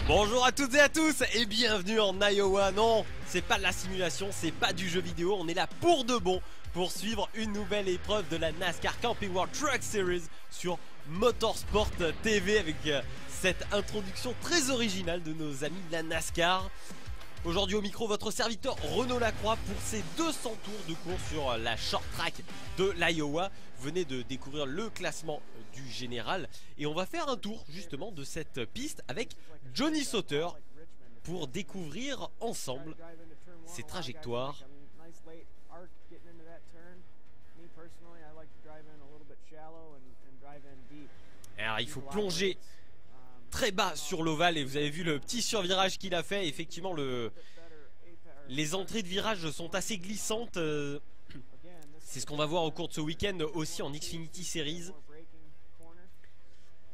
Bonjour à toutes et à tous et bienvenue en Iowa. Non, c'est pas de la simulation, c'est pas du jeu vidéo, on est là pour de bon pour suivre une nouvelle épreuve de la NASCAR Camping World Truck Series sur Motorsport TV avec cette introduction très originale de nos amis de la NASCAR. Aujourd'hui au micro, votre serviteur Renaud Lacroix pour ses 200 tours de course sur la short track de l'Iowa. Vous venez de découvrir le classement du général et on va faire un tour justement de cette piste avec Johnny Sauter pour découvrir ensemble ses trajectoires. Alors il faut plonger très bas sur l'ovale et vous avez vu le petit survirage qu'il a fait. Effectivement les entrées de virage sont assez glissantes. C'est ce qu'on va voir au cours de ce week-end aussi en Xfinity Series.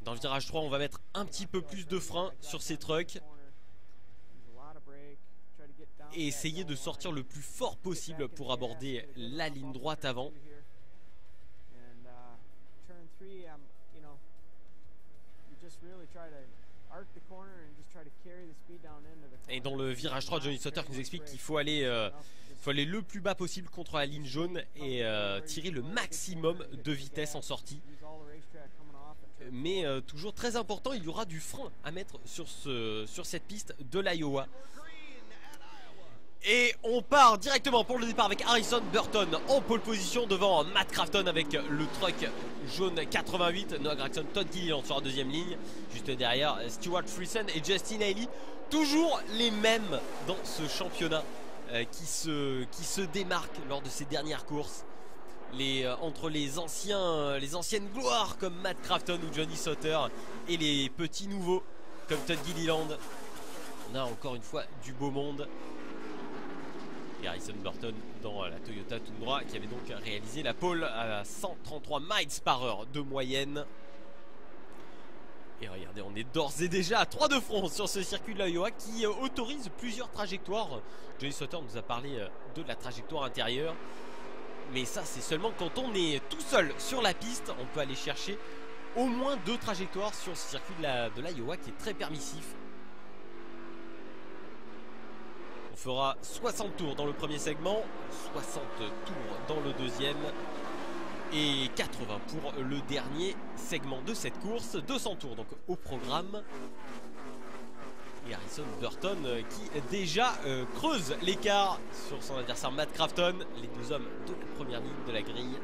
Dans le virage 3 on va mettre un petit peu plus de frein sur ces trucks et essayer de sortir le plus fort possible pour aborder la ligne droite avant. Et dans le virage 3, Johnny Sauter qui nous explique qu'il faut aller le plus bas possible contre la ligne jaune et tirer le maximum de vitesse en sortie. Mais toujours très important, il y aura du frein à mettre sur cette piste de l'Iowa. Et on part directement pour le départ avec Harrison Burton en pole position devant Matt Crafton avec le truck jaune 88. Noah Gragson, Todd Gilliland sur la deuxième ligne. Juste derrière Stuart Friesen et Justin Haley. Toujours les mêmes dans ce championnat qui se démarquent lors de ces dernières courses. Entre les anciennes gloires comme Matt Crafton ou Johnny Sauter et les petits nouveaux comme Todd Gilliland. On a encore une fois du beau monde. Et Harrison Burton dans la Toyota Tundra qui avait donc réalisé la pole à 133 miles par heure de moyenne. Et regardez, on est d'ores et déjà à 3 de front sur ce circuit de l'Iowa qui autorise plusieurs trajectoires. Johnny Sauter nous a parlé de la trajectoire intérieure. Mais ça c'est seulement quand on est tout seul sur la piste. On peut aller chercher au moins 2 trajectoires sur ce circuit de l'Iowa qui est très permissif. On fera 60 tours dans le premier segment, 60 tours dans le deuxième et 80 pour le dernier segment de cette course. 200 tours donc au programme. Et Harrison Burton qui déjà creuse l'écart sur son adversaire Matt Crafton. Les deux hommes de la première ligne de la grille.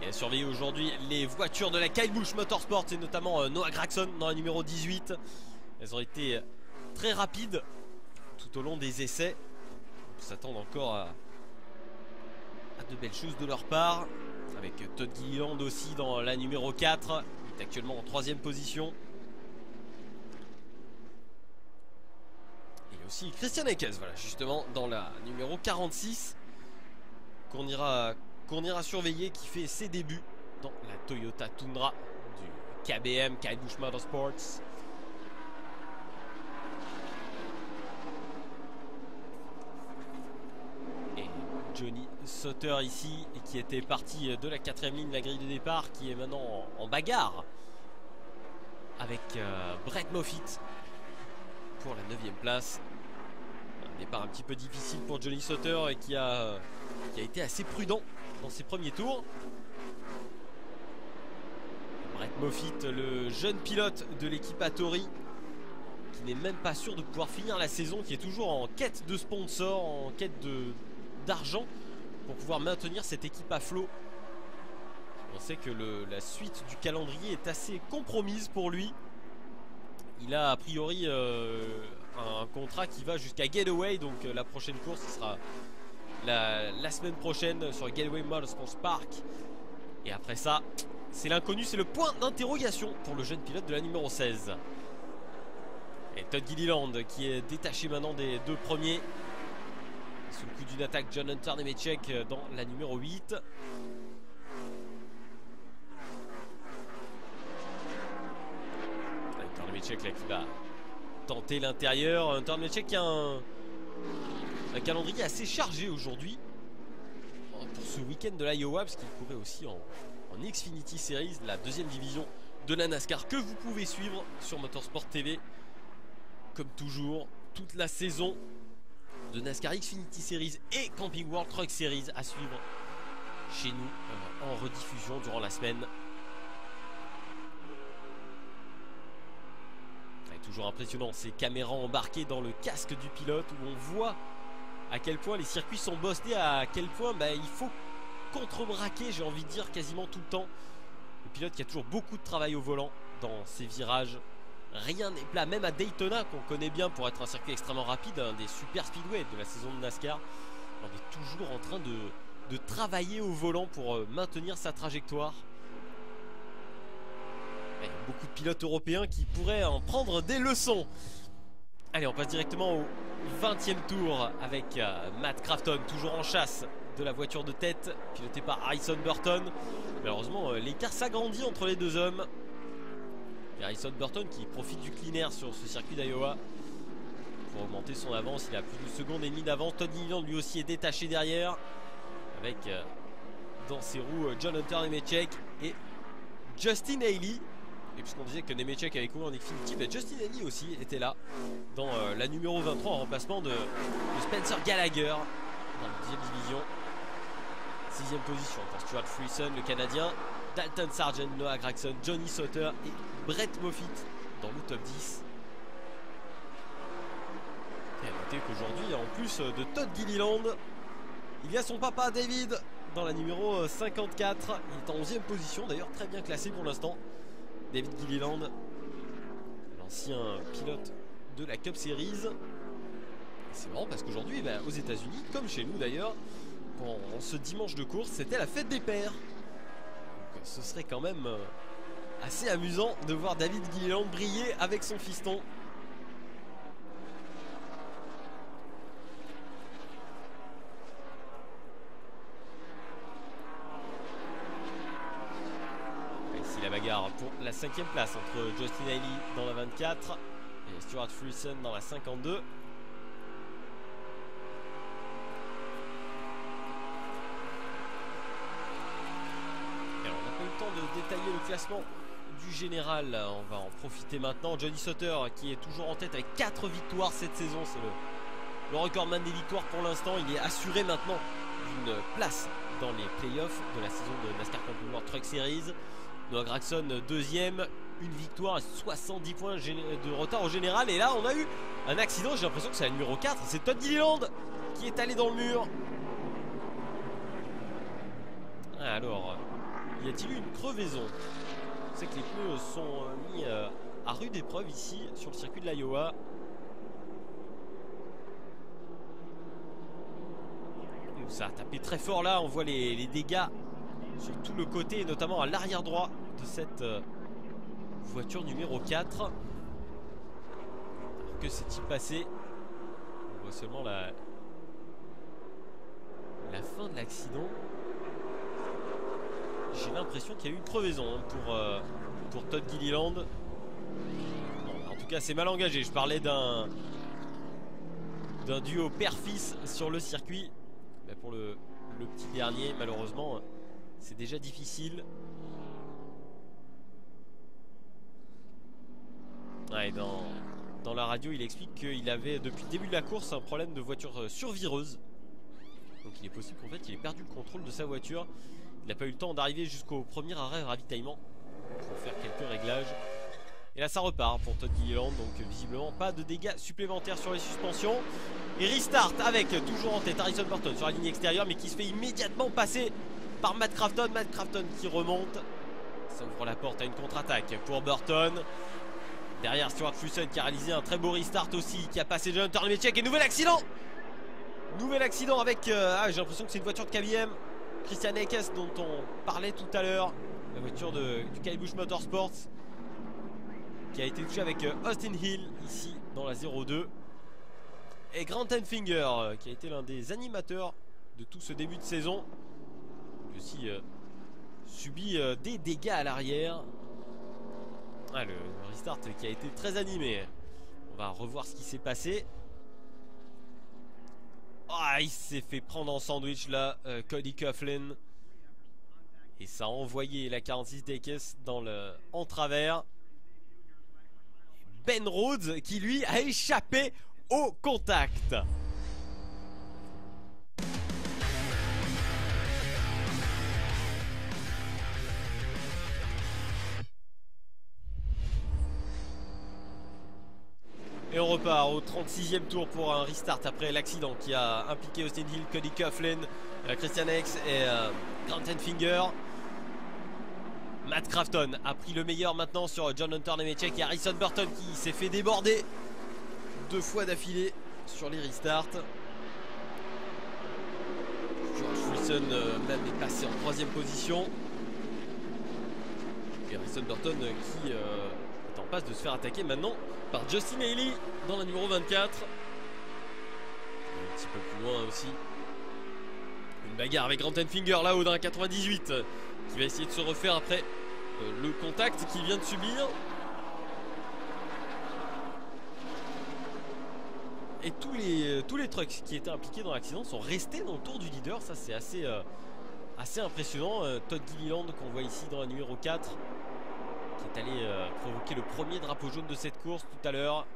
Et à surveiller aujourd'hui les voitures de la Kyle Busch Motorsport et notamment Noah Gragson dans la numéro 18. Elles ont été très rapides tout au long des essais. On s'attend encore à de belles choses de leur part. Avec Todd Gilliland aussi dans la numéro 4. Il est actuellement en 3e position. Et aussi Christian Eckes, voilà, justement dans la numéro 46. Qu'on ira surveiller, qui fait ses débuts dans la Toyota Tundra du KBM, Kyle Busch Motorsports. Et Johnny Sauter ici, et qui était parti de la 4e ligne de la grille de départ, qui est maintenant en bagarre avec Brett Moffitt pour la 9e place. Un départ un petit peu difficile pour Johnny Sauter et qui a été assez prudent dans ses premiers tours. Brett Moffitt, le jeune pilote de l'équipe Hattori, qui n'est même pas sûr de pouvoir finir la saison, qui est toujours en quête de sponsors, en quête d'argent pour pouvoir maintenir cette équipe à flot. On sait que la suite du calendrier est assez compromise pour lui. Il a a priori un contrat qui va jusqu'à Getaway, donc la prochaine course ce sera la semaine prochaine sur Getaway Motorsports Park. Et après ça, c'est l'inconnu, c'est le point d'interrogation pour le jeune pilote de la numéro 16. Et Todd Gilliland qui est détaché maintenant des 2 premiers. Sous le coup d'une attaque, John Hunter Nemechek dans la numéro 8. Hunter Nemechek là qui va tenter l'intérieur. Hunter Nemechek qui a un calendrier assez chargé aujourd'hui. pour ce week-end de l'Iowa, parce qu'il courait aussi en Xfinity Series, la deuxième division de la NASCAR, que vous pouvez suivre sur Motorsport TV. Comme toujours, toute la saison de NASCAR Xfinity Series et Camping World Truck Series à suivre chez nous en rediffusion durant la semaine. C'est toujours impressionnant ces caméras embarquées dans le casque du pilote, où on voit à quel point les circuits sont bossés, à quel point il faut contre-braquer, j'ai envie de dire, quasiment tout le temps. Le pilote qui a toujours beaucoup de travail au volant dans ses virages. Rien n'est plat, même à Daytona, qu'on connaît bien pour être un circuit extrêmement rapide, un des super speedways de la saison de NASCAR. On est toujours en train de travailler au volant pour maintenir sa trajectoire. Il y a beaucoup de pilotes européens qui pourraient en prendre des leçons. Allez, on passe directement au 20e tour avec Matt Crafton, toujours en chasse de la voiture de tête, pilotée par Harrison Burton. Malheureusement, l'écart s'agrandit entre les deux hommes. Et Harrison Burton qui profite du clean air sur ce circuit d'Iowa pour augmenter son avance. Il a plus d'une seconde et demie d'avance. Todd Gilliland lui aussi est détaché derrière, avec dans ses roues John Hunter Nemechek et Justin Haley. Et puisqu'on disait que Nemechek avait couru en Xfinity, Justin Haley aussi était là dans la numéro 23 en remplacement de Spencer Gallagher dans la deuxième division. 6e position pour Stuart Friesen, le Canadien. Dalton Sargent, Noah Gragson, Johnny Sauter et Brett Moffitt dans le top 10. Et à noter qu'aujourd'hui, en plus de Todd Gilliland, il y a son papa David dans la numéro 54. Il est en 11e position, d'ailleurs très bien classé pour l'instant. David Gilliland, l'ancien pilote de la Cup Series. Et c'est marrant parce qu'aujourd'hui, aux États-Unis, comme chez nous d'ailleurs, en ce dimanche de course, c'était la fête des pères. Donc, ce serait quand même assez amusant de voir David Gilliland briller avec son fiston. Ici la bagarre pour la 5e place entre Justin Haley dans la 24 et Stuart Friesen dans la 52. De détailler le classement du général, on va en profiter maintenant. Johnny Sauter qui est toujours en tête avec 4 victoires cette saison, c'est le recordman des victoires pour l'instant. Il est assuré maintenant d'une place dans les playoffs de la saison de NASCAR Camping World Truck Series. Noah Gragson 2e, une victoire, 70 points de retard au général. Et là on a eu un accident, j'ai l'impression que c'est la numéro 4, c'est Todd Gilliland qui est allé dans le mur. Alors, y a-t-il eu une crevaison? C'est que les pneus sont mis à rude épreuve ici sur le circuit de l'Iowa. Ça a tapé très fort là, on voit les dégâts sur tout le côté et notamment à l'arrière droit de cette voiture numéro 4. Alors, que s'est-il passé? On voit seulement la fin de l'accident. J'ai l'impression qu'il y a eu une crevaison pour Todd Gilliland. En tout cas, c'est mal engagé. Je parlais d'un duo père-fils sur le circuit. Mais pour le petit dernier, malheureusement, c'est déjà difficile. Ouais, dans la radio, il explique qu'il avait depuis le début de la course un problème de voiture survireuse. Donc il est possible qu'en fait il ait perdu le contrôle de sa voiture. Il n'a pas eu le temps d'arriver jusqu'au premier arrêt ravitaillement pour faire quelques réglages. Et là ça repart pour Todd Gilliland, donc visiblement pas de dégâts supplémentaires sur les suspensions. Et restart avec toujours en tête Harrison Burton sur la ligne extérieure, mais qui se fait immédiatement passer par Matt Crafton. Matt Crafton qui remonte. Ça ouvre la porte à une contre-attaque pour Burton. Derrière Stuart Friesen qui a réalisé un très beau restart aussi, qui a passé John Hunter Nemechek. Et nouvel accident. Nouvel accident avec j'ai l'impression que c'est une voiture de KBM, Christian Eckes, dont on parlait tout à l'heure. La voiture du Kyle Busch Motorsports, qui a été touché avec Austin Hill ici dans la 02. Et Grant Enfinger qui a été l'un des animateurs de tout ce début de saison, qui aussi subit des dégâts à l'arrière. Le restart qui a été très animé. On va revoir ce qui s'est passé. Ah, il s'est fait prendre en sandwich là, Cody Coughlin. Et ça a envoyé la 46 Dekes en travers. Ben Rhodes qui lui a échappé au contact. Et on repart au 36e tour pour un restart après l'accident qui a impliqué Austin Hill, Cody Coughlin, Christian X et Grant Enfinger. Matt Crafton a pris le meilleur maintenant sur John Hunter Nemechek et Harrison Burton qui s'est fait déborder 2 fois d'affilée sur les restarts. George Wilson même est passé en 3e position. Et Harrison Burton qui est en passe de se faire attaquer maintenant par Justin Haley dans la numéro 24. Un petit peu plus loin aussi. Une bagarre avec Grant Enfinger là-haut dans la 98 qui va essayer de se refaire après le contact qu'il vient de subir. Et tous les trucks qui étaient impliqués dans l'accident sont restés dans le tour du leader. Ça c'est assez impressionnant. Todd Gilliland qu'on voit ici dans la numéro 4 qui est allé provoquer le premier drapeau jaune de cette course tout à l'heure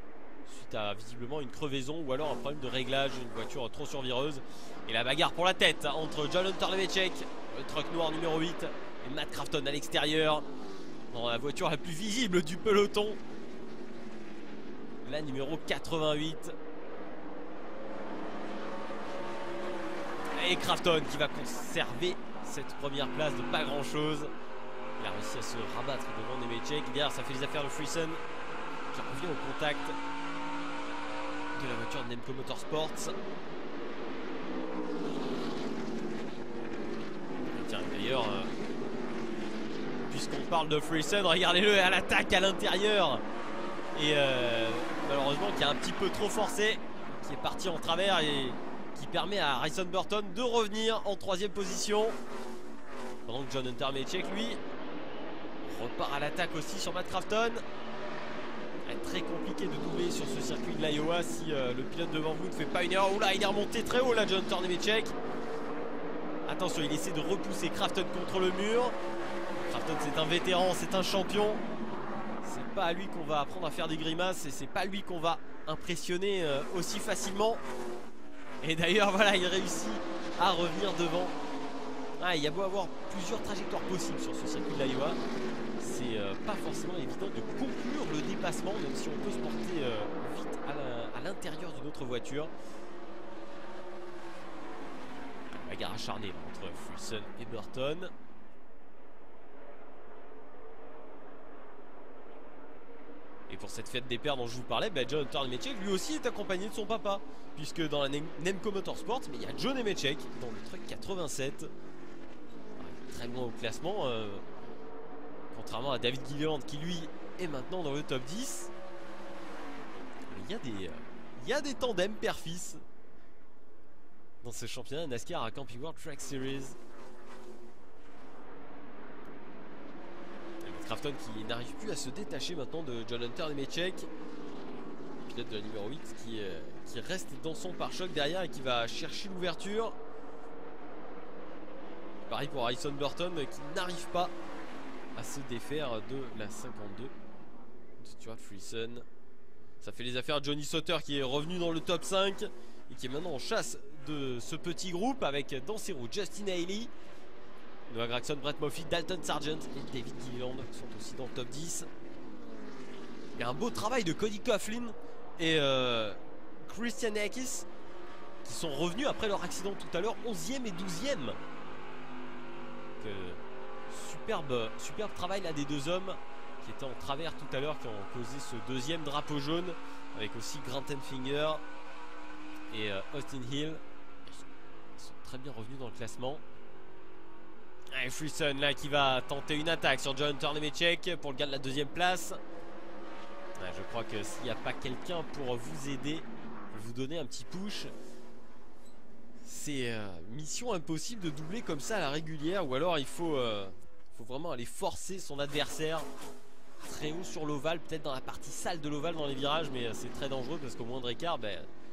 suite à visiblement une crevaison ou alors un problème de réglage, une voiture trop survireuse. Et la bagarre pour la tête entre John Hunter Nemechek, le truck noir numéro 8, et Matt Crafton à l'extérieur dans la voiture la plus visible du peloton, la numéro 88. Et Crafton qui va conserver cette première place de pas grand chose. Il a réussi à se rabattre devant Nemechek. Derrière ça fait les affaires de Friesen qui revient au contact de la voiture de Nemco Motorsports. Tiens d'ailleurs puisqu'on parle de Friesen, regardez-le à l'attaque à l'intérieur. Et malheureusement qui a un petit peu trop forcé, qui est parti en travers et qui permet à Harrison Burton de revenir en 3e position. Pendant que John Hunter Nemechek lui repart à l'attaque aussi sur Matt Crafton. Très compliqué de doubler sur ce circuit de l'Iowa si le pilote devant vous ne fait pas une erreur. Oula, il est remonté très haut là, John Hunter Nemechek. Attention, il essaie de repousser Crafton contre le mur. Crafton c'est un vétéran, c'est un champion. C'est pas à lui qu'on va apprendre à faire des grimaces et c'est pas lui qu'on va impressionner aussi facilement. Et d'ailleurs voilà, il réussit à revenir devant. Ah, il y a beau avoir plusieurs trajectoires possibles sur ce circuit de l'Iowa, c'est pas forcément évident de conclure le dépassement, même si on peut se porter vite à l'intérieur d'une autre voiture. Bagarre acharnée entre Friesen et Burton. Et pour cette fête des pères dont je vous parlais, John Hunter Nemechek lui aussi est accompagné de son papa, puisque dans la Nemco Motorsports, mais il y a Joe Nemechek dans le truck 87, très loin au classement, contrairement à David Gilliland qui lui est maintenant dans le top 10. Mais il y a des tandems père-fils dans ce championnat NASCAR à Camping World Track Series. Crafton qui n'arrive plus à se détacher maintenant de John Hunter Nemechek, pilote de la numéro 8 qui reste dans son pare-choc derrière et qui va chercher l'ouverture. Pareil pour Harrison Burton qui n'arrive pas à se défaire de la 52 de Stuart Friesen. Ça fait les affaires de Johnny Sauter qui est revenu dans le top 5 et qui est maintenant en chasse de ce petit groupe avec dans ses roues Justin Haley, Noah Gragson, Brett Moffitt, Dalton Sargent et David Gilliland qui sont aussi dans le top 10. Il y a un beau travail de Cody Coughlin et Christian Ekis qui sont revenus après leur accident tout à l'heure, 11e et 12e. Superbe travail là des deux hommes qui étaient en travers tout à l'heure, qui ont causé ce deuxième drapeau jaune, avec aussi Grant Enfinger et Austin Hill. Ils sont très bien revenus dans le classement. Et Friesen là qui va tenter une attaque sur John Hunter Nemechek pour le gain de la 2e place. Je crois que s'il n'y a pas quelqu'un pour vous aider, vous donner un petit push, c'est mission impossible de doubler comme ça à la régulière, ou alors il faut vraiment aller forcer son adversaire très haut sur l'ovale, peut-être dans la partie sale de l'ovale dans les virages, mais c'est très dangereux parce qu'au moindre écart,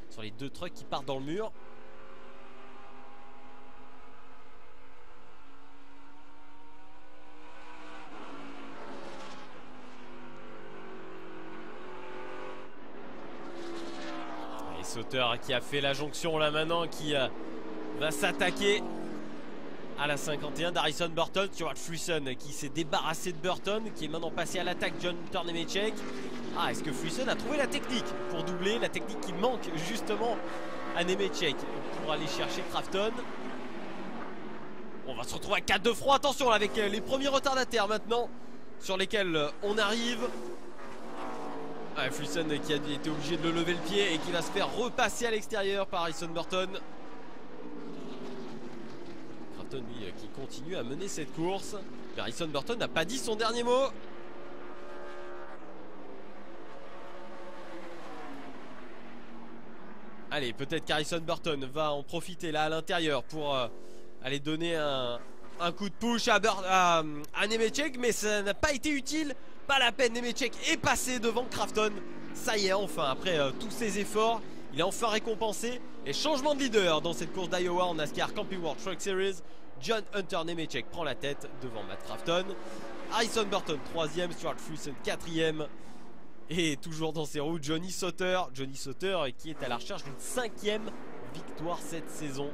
sur les deux trucks qui partent dans le mur. Sauter qui a fait la jonction là maintenant, qui va s'attaquer à la 51 d'Harrison Burton. Stuart Friesen qui s'est débarrassé de Burton, qui est maintenant passé à l'attaque. John Hunter Nemechek. Ah, est-ce que Friesen a trouvé la technique pour doubler, la technique qui manque justement à Nemechek pour aller chercher Crafton? On va se retrouver à 4 de froid. Attention là, avec les premiers retardataires maintenant sur lesquels on arrive. Ah, Friesen qui a été obligé de le lever le pied et qui va se faire repasser à l'extérieur par Harrison Burton. Crafton lui qui continue à mener cette course. Mais Harrison Burton n'a pas dit son dernier mot. Allez, peut-être qu'Harrison Burton va en profiter là à l'intérieur pour aller donner un coup de push à Nemechek, mais ça n'a pas été utile. Pas la peine, Nemechek est passé devant Crafton. Ça y est, enfin, après tous ses efforts, il est enfin récompensé. Et changement de leader dans cette course d'Iowa en NASCAR Camping World Truck Series. John Hunter Nemechek prend la tête devant Matt Crafton. Harrison Burton 3e, Stuart Friesen 4e. Et toujours dans ses roues, Johnny Sauter. Johnny Sauter qui est à la recherche d'une 5e victoire cette saison.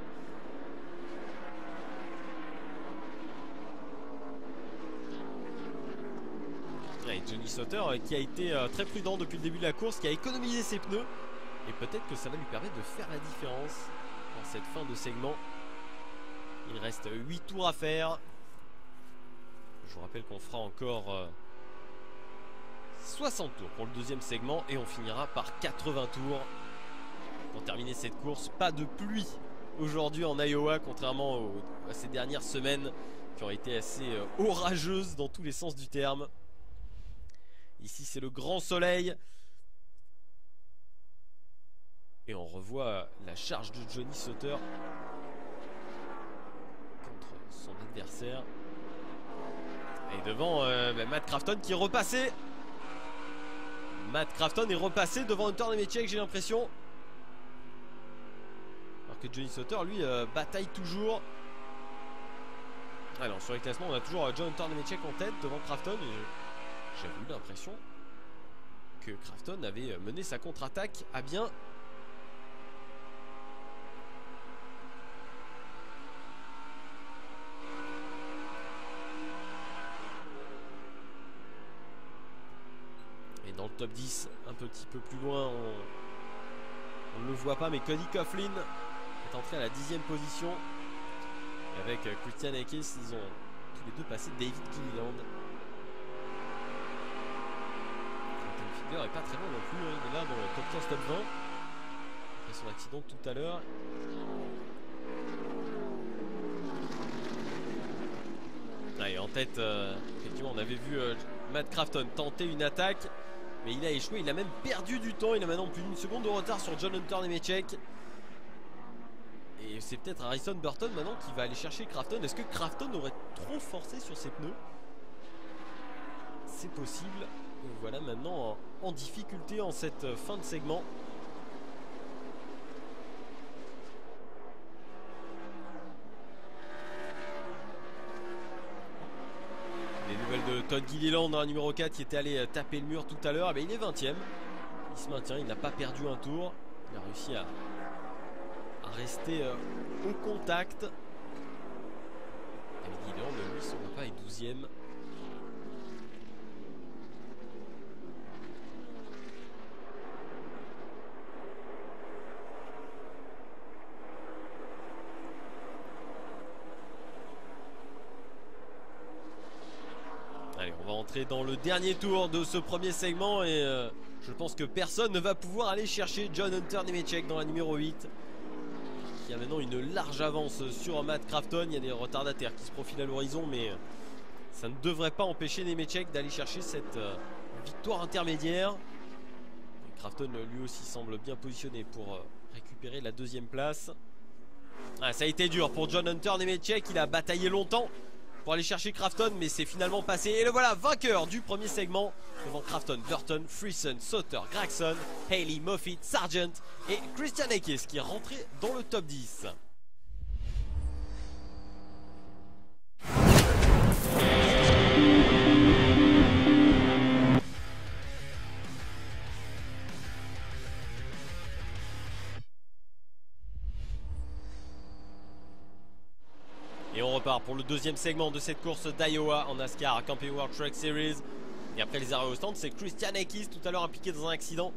Et Johnny Sauter qui a été très prudent depuis le début de la course, qui a économisé ses pneus. Et peut-être que ça va lui permettre de faire la différence dans cette fin de segment. Il reste 8 tours à faire. Je vous rappelle qu'on fera encore 60 tours pour le deuxième segment. Et on finira par 80 tours pour terminer cette course. Pas de pluie aujourd'hui en Iowa, contrairement à ces dernières semaines qui ont été assez orageuses dans tous les sens du terme. Ici c'est le grand soleil. Et on revoit la charge de Johnny Sauter contre son adversaire. Et devant Matt Crafton qui est repassé. Matt Crafton est repassé devant Hunter Nemechek, j'ai l'impression. Alors que Johnny Sauter lui bataille toujours. Alors sur les classements on a toujours John Hunter Nemechek en tête devant Crafton. Et j'avais eu l'impression que Crafton avait mené sa contre-attaque à bien. Et dans le top 10, un petit peu plus loin, on ne le voit pas, mais Cody Coughlin est entré à la 10e position. Et avec Christian Eckes, ils ont tous les deux passé David Gilliland. Il n'est pas très loin non plus, hein. Il est là dans le top 15, top 20 après son accident de tout à l'heure. Et en tête, effectivement on avait vu Matt Crafton tenter une attaque, mais il a échoué, il a même perdu du temps. Il a maintenant plus d'une seconde de retard sur John Hunter Nemechek. Et c'est peut-être Harrison Burton maintenant qui va aller chercher Crafton. Est-ce que Crafton aurait trop forcé sur ses pneus? C'est possible. Et voilà maintenant en difficulté en cette fin de segment. Les nouvelles de Todd Gilliland dans la numéro 4 qui était allé taper le mur tout à l'heure. Il est 20e. Il se maintient, il n'a pas perdu un tour. Il a réussi à rester au contact. David Gilliland, lui, son papa est 12e. Allez, on va entrer dans le dernier tour de ce premier segment et je pense que personne ne va pouvoir aller chercher John Hunter Nemechek dans la numéro 8 qui a maintenant une large avance sur Matt Crafton. Il y a des retardataires qui se profilent à l'horizon, mais ça ne devrait pas empêcher Nemechek d'aller chercher cette victoire intermédiaire. Et Crafton lui aussi semble bien positionné pour récupérer la deuxième place. Ah, ça a été dur pour John Hunter Nemechek, il a bataillé longtemps pour aller chercher Crafton, mais c'est finalement passé. Et le voilà, vainqueur du premier segment devant Crafton, Burton, Friesen, Sauter, Gragson, Haley, Moffitt, Sargent et Christian Eckes qui est rentré dans le top 10. Et on repart pour le deuxième segment de cette course d'Iowa en NASCAR Camping World Truck Series. Et après les arrêts au stand, c'est Christian Eckes, tout à l'heure impliqué dans un accident,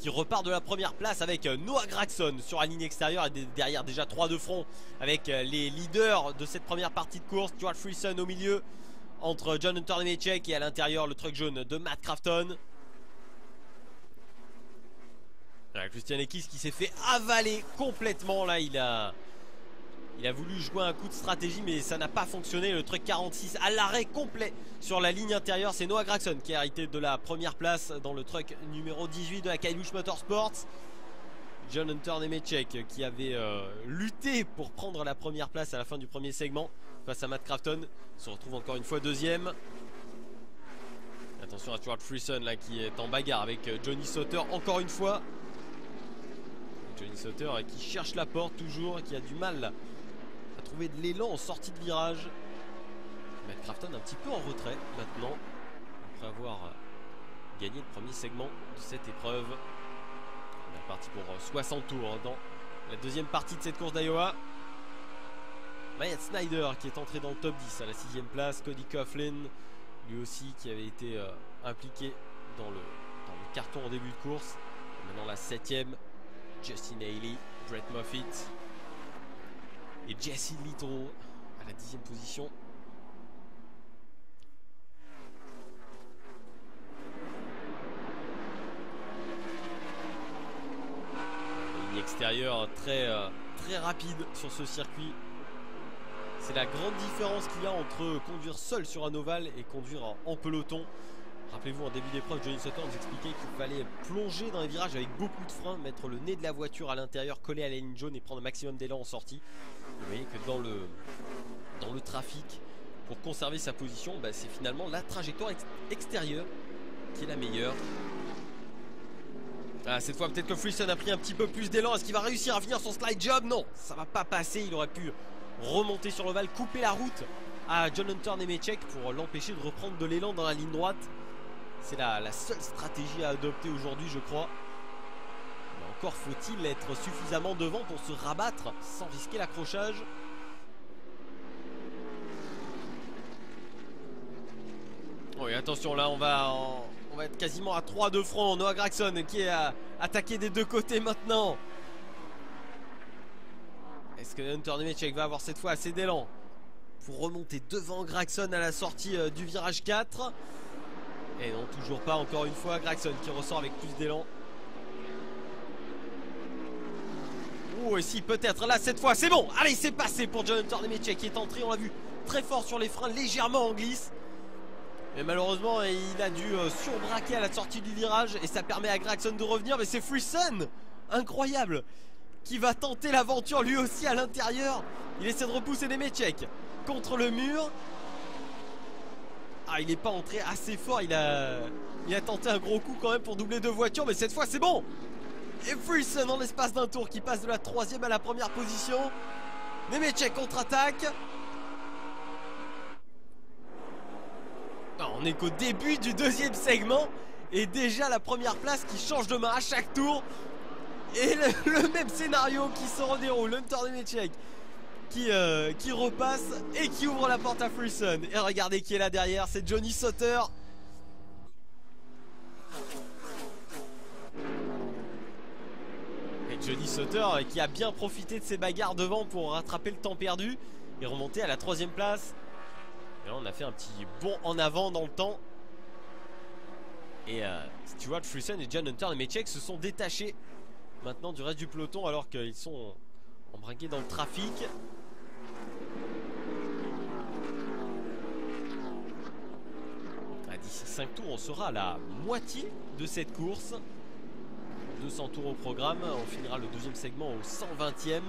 qui repart de la première place avec Noah Gragson sur la ligne extérieure et derrière déjà 3 de front avec les leaders de cette première partie de course. Stuart Friesen au milieu entre John Hunter Nemechek et à l'intérieur le truck jaune de Matt Crafton. Voilà, Christian Eckes qui s'est fait avaler complètement là, il a voulu jouer un coup de stratégie mais ça n'a pas fonctionné. Le truck 46 à l'arrêt complet sur la ligne intérieure. C'est Noah Gragson qui a hérité de la première place dans le truck numéro 18 de la Kailouche Motorsports. John Hunter Nemechek qui avait lutté pour prendre la première place à la fin du premier segment face à Matt Crafton se retrouve encore une fois deuxième. Attention à Stuart Friesen là qui est en bagarre avec Johnny Sauter encore une fois. Johnny Sauter qui cherche la porte toujours, qui a du mal à trouver de l'élan en sortie de virage. Matt Crafton un petit peu en retrait maintenant après avoir gagné le premier segment de cette épreuve. On est parti pour 60 tours dans la deuxième partie de cette course d'Iowa. Wyatt Snyder qui est entré dans le top 10 à la 6ème place. Cody Coughlin lui aussi qui avait été impliqué dans le carton en début de course. Et maintenant la 7ème. Justin Haley, Brett Moffitt et Jesse Little à la 10ème position. Une ligne extérieure très rapide sur ce circuit. C'est la grande différence qu'il y a entre conduire seul sur un ovale et conduire en peloton. Rappelez-vous, en début d'épreuve, Johnny Sauter nous expliquait qu'il fallait plonger dans les virages avec beaucoup de freins, mettre le nez de la voiture à l'intérieur, coller à la ligne jaune et prendre un maximum d'élan en sortie. Vous voyez que dans le trafic, pour conserver sa position, c'est finalement la trajectoire extérieure qui est la meilleure. Ah, cette fois, peut-être que Friesen a pris un petit peu plus d'élan. Est-ce qu'il va réussir à finir son slide job? Non, ça va pas passer. Il aurait pu remonter sur l'ovale, couper la route à John Hunter Nemechek pour l'empêcher de reprendre de l'élan dans la ligne droite. C'est la seule stratégie à adopter aujourd'hui, je crois. Mais encore faut-il être suffisamment devant pour se rabattre sans risquer l'accrochage. Oui, attention, là on va être quasiment à 3 de front. Noah Gragson qui est attaqué des deux côtés maintenant. Est-ce que Hunter Nemechek va avoir cette fois assez d'élan pour remonter devant Gragson à la sortie du virage 4? Et non, toujours pas, encore une fois Gragson qui ressort avec plus d'élan. Oh, et si, peut-être, là cette fois, c'est bon. Allez, c'est passé pour John Hunter Nemechek qui est entré, on l'a vu, très fort sur les freins, légèrement en glisse. Mais malheureusement, il a dû surbraquer à la sortie du virage. Et ça permet à Gragson de revenir. Mais c'est Friesen, incroyable, qui va tenter l'aventure lui aussi à l'intérieur. Il essaie de repousser Nemechek contre le mur. Ah, il n'est pas entré assez fort. Il a tenté un gros coup quand même pour doubler 2 voitures. Mais cette fois c'est bon. Et Friesen en l'espace d'un tour qui passe de la 3ème à la première position. Nemechek contre-attaque. On n'est qu'au début du deuxième segment. Et déjà la première place qui change de main à chaque tour. Et le même scénario qui se redéroule. Hunter Nemechek qui repasse et qui ouvre la porte à Friesen. Et regardez qui est là derrière, c'est Johnny Sauter. Et Johnny Sauter qui a bien profité de ses bagarres devant pour rattraper le temps perdu et remonter à la 3ème place. Et là on a fait un petit bond en avant dans le temps. Et Stuart Friesen et John Hunter Nemechek se sont détachés maintenant du reste du peloton alors qu'ils sont embrinqués dans le trafic. D'ici 5 tours on sera à la moitié de cette course. 200 tours au programme. On finira le deuxième segment au 120e.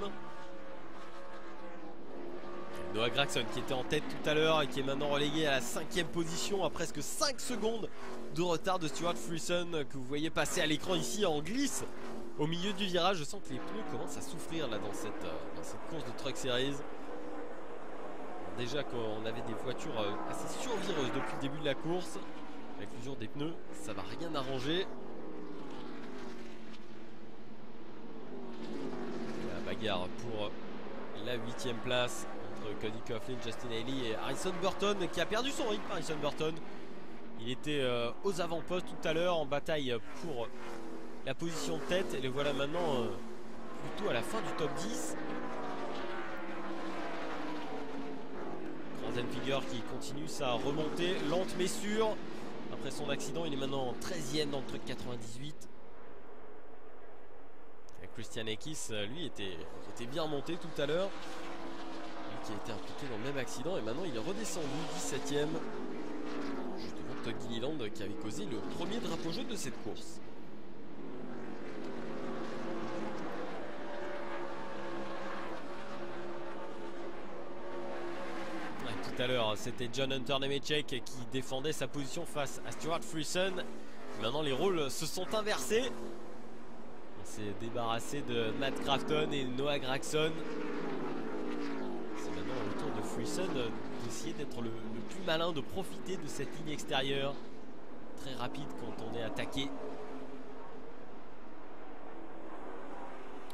Noah Gragson qui était en tête tout à l'heure et qui est maintenant relégué à la 5ème position à presque 5 secondes de retard de Stuart Friesen que vous voyez passer à l'écran ici en glisse au milieu du virage. Je sens que les pneus commencent à souffrir là dans cette course de Truck Series. Déjà qu'on avait des voitures assez survireuses depuis le début de la course. Avec l'usure des pneus, ça va rien arranger. La bagarre pour la 8ème place entre Cody Coughlin, Justin Haley et Harrison Burton, qui a perdu son rythme. Harrison Burton, il était aux avant-postes tout à l'heure en bataille pour la position de tête, et le voilà maintenant plutôt à la fin du top 10. Grand Figure qui continue sa remontée lente mais sûre. Après son accident, il est maintenant 13e dans le truck 98. Et Christian Ekis, lui, était bien monté tout à l'heure. Lui qui a été impliqué dans le même accident, et maintenant il est redescendu 17e. Juste devant Todd Gilliland qui avait causé le premier drapeau jaune de cette course. Tout à l'heure, c'était John Hunter Nemechek qui défendait sa position face à Stuart Friesen. Maintenant, les rôles se sont inversés. On s'est débarrassé de Matt Crafton et Noah Gragson. C'est maintenant le tour de Friesen d'essayer d'être le plus malin, de profiter de cette ligne extérieure. Très rapide quand on est attaqué.